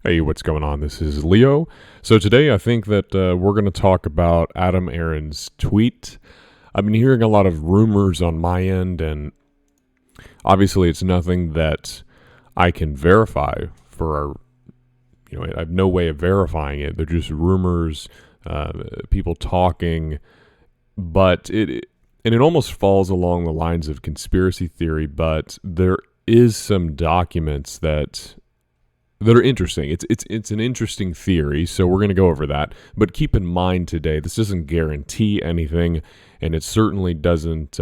Hey, what's going on? This is Leo. So today I think that we're going to talk about Adam Aaron's tweet. I've been hearing a lot of rumors on my end, and obviously it's nothing that I can verify I have no way of verifying it. They're just rumors, people talking, but it almost falls along the lines of conspiracy theory, but there is some documents that are interesting. It's an interesting theory, so we're going to go over that. But keep in mind today, this doesn't guarantee anything, and it certainly doesn't.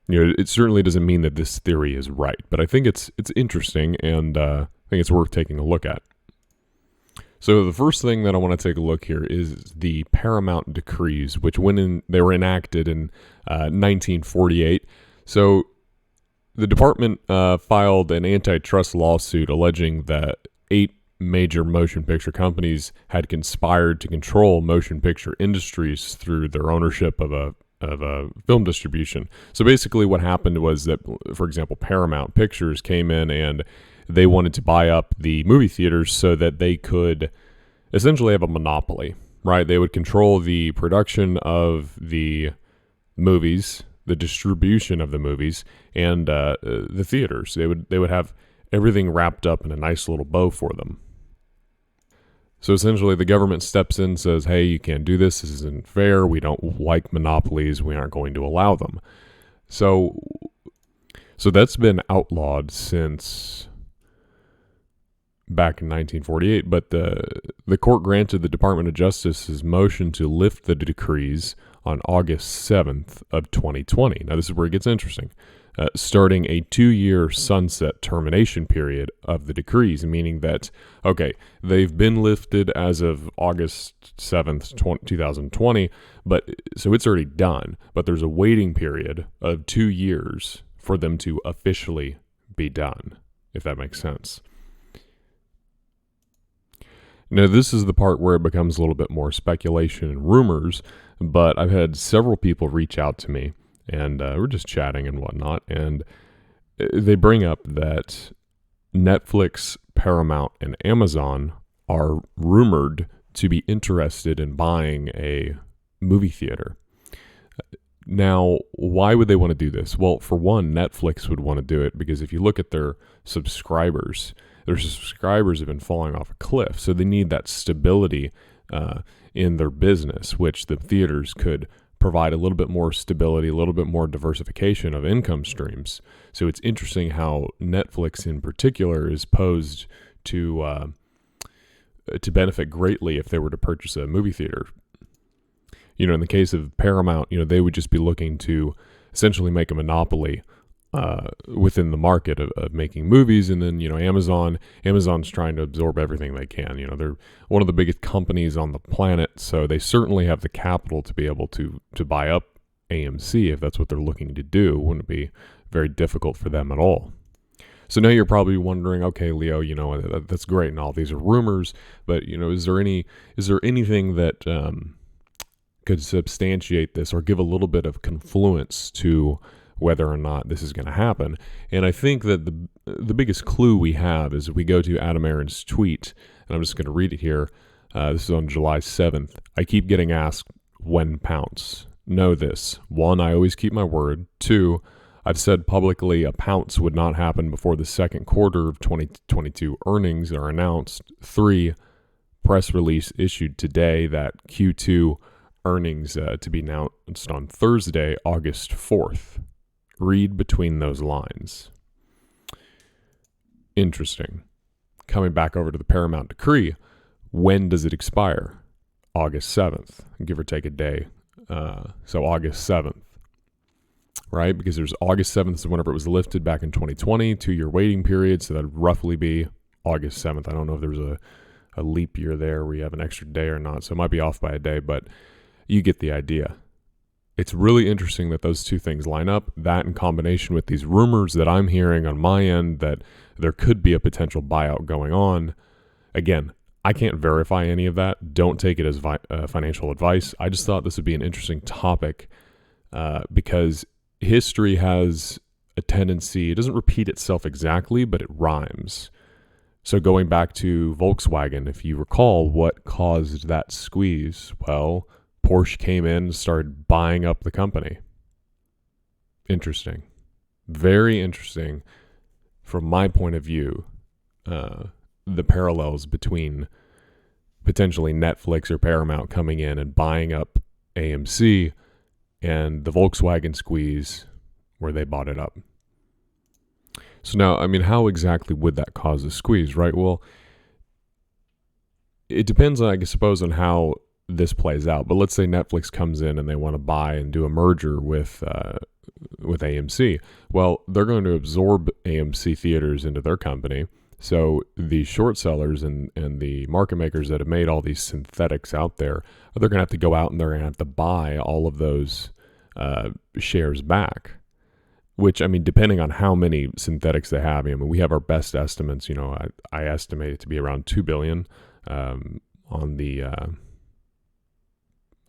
It certainly doesn't mean that this theory is right. But I think it's interesting, and I think it's worth taking a look at. So the first thing that I want to take a look here is the Paramount decrees, which they were enacted in 1948. So the department filed an antitrust lawsuit alleging that 8 major motion picture companies had conspired to control motion picture industries through their ownership of a film distribution. So basically what happened was that, for example, Paramount Pictures came in and they wanted to buy up the movie theaters so that they could essentially have a monopoly, right? They would control the production of the movies, the distribution of the movies, and the theaters. They would have everything wrapped up in a nice little bow for them. So essentially, the government steps in, says, "Hey, you can't do this. This isn't fair. We don't like monopolies. We aren't going to allow them." So that's been outlawed since back in 1948. But the court granted the Department of Justice's motion to lift the decrees on August 7th of 2020. Now, this is where it gets interesting. Starting a 2-year sunset termination period of the decrees, meaning that, okay, they've been lifted as of August 7th, 2020, but so it's already done, but there's a waiting period of 2 years for them to officially be done, if that makes sense. Now, this is the part where it becomes a little bit more speculation and rumors, but I've had several people reach out to me, and we're just chatting and whatnot, and they bring up that Netflix, Paramount, and Amazon are rumored to be interested in buying a movie theater. Now, why would they want to do this? Well, for one, Netflix would want to do it because if you look at their subscribers have been falling off a cliff, so they need that stability in their business, which the theaters could provide a little bit more stability, a little bit more diversification of income streams. So it's interesting how Netflix in particular is posed to benefit greatly if they were to purchase a movie theater. In the case of Paramount, they would just be looking to essentially make a monopoly within the market of making movies, and then Amazon's trying to absorb everything they can. They're one of the biggest companies on the planet, so they certainly have the capital to be able to buy up AMC if that's what they're looking to do. It wouldn't be very difficult for them at all. So now you're probably wondering, okay, Leo, that's great and all. These are rumors, but is there anything that could substantiate this or give a little bit of confluence to whether or not this is going to happen? And I think that the biggest clue we have is we go to Adam Aaron's tweet, and I'm just going to read it here. This is on July 7th. "I keep getting asked when pounce. Know this. 1, I always keep my word. 2, I've said publicly a pounce would not happen before the second quarter of 2022 earnings are announced. 3, press release issued today that Q2 earnings to be announced on Thursday, August 4th. Read between those lines." Interesting. Coming back over to the Paramount decree, when does it expire? August 7th, give or take a day. So August 7th, right? Because there's August 7th is whenever it was lifted back in 2020, 2-year waiting period, so that'd roughly be August 7th. I don't know if there's a leap year there where you have an extra day or not, so it might be off by a day, but you get the idea. It's really interesting that those two things line up, that in combination with these rumors that I'm hearing on my end that there could be a potential buyout going on. Again, I can't verify any of that. Don't take it as financial advice. I just thought this would be an interesting topic because history has a tendency, it doesn't repeat itself exactly, but it rhymes. So going back to Volkswagen, if you recall what caused that squeeze, well, Porsche came in and started buying up the company. Interesting. Very interesting from my point of view, the parallels between potentially Netflix or Paramount coming in and buying up AMC and the Volkswagen squeeze where they bought it up. So now, I mean, how exactly would that cause a squeeze, right? Well, it depends, I suppose, on how this plays out. But let's say Netflix comes in and they want to buy and do a merger with AMC. Well, they're going to absorb AMC theaters into their company. So the short sellers and the market makers that have made all these synthetics out there, they're going to have to go out and they're going to have to buy all of those shares back. Which, I mean, depending on how many synthetics they have, I mean, we have our best estimates. I estimate it to be around 2 billion on the, I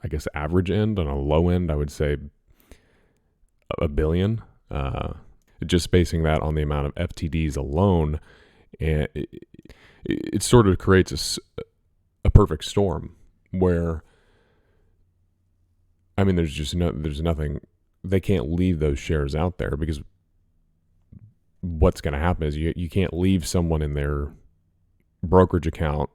guess, average end. On a low end, I would say a billion. Just basing that on the amount of FTDs alone, and it sort of creates a perfect storm where, I mean, there's nothing. They can't leave those shares out there because what's going to happen is you can't leave someone in their brokerage account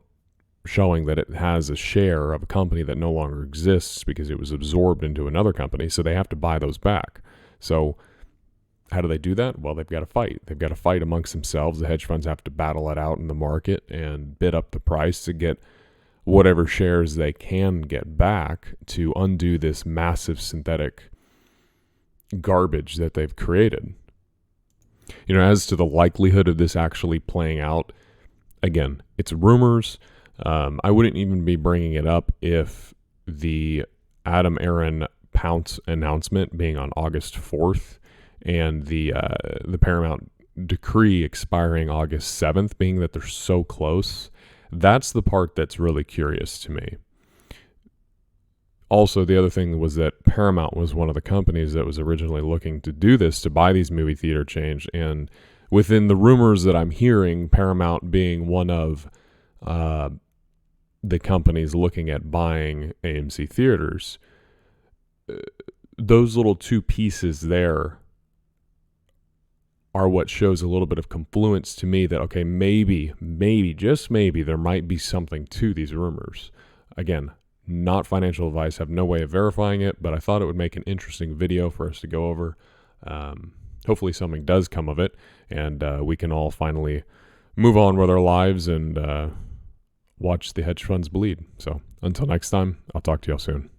showing that it has a share of a company that no longer exists because it was absorbed into another company. So they have to buy those back. So how do they do that? Well, they've got to fight. They've got to fight amongst themselves. The hedge funds have to battle it out in the market and bid up the price to get whatever shares they can get back to undo this massive synthetic garbage that they've created. As to the likelihood of this actually playing out, again, it's rumors. I wouldn't even be bringing it up if the Arron Pounce announcement being on August 4th and the Paramount decree expiring August 7th, being that they're so close. That's the part that's really curious to me. Also, the other thing was that Paramount was one of the companies that was originally looking to do this, to buy these movie theater chains. And within the rumors that I'm hearing, Paramount being one of the companies looking at buying AMC theaters, those little two pieces there are what shows a little bit of confluence to me that, okay, maybe, just maybe, there might be something to these rumors. Again, not financial advice, have no way of verifying it, but I thought it would make an interesting video for us to go over. Hopefully something does come of it, and we can all finally move on with our lives and watch the hedge funds bleed. So until next time, I'll talk to y'all soon.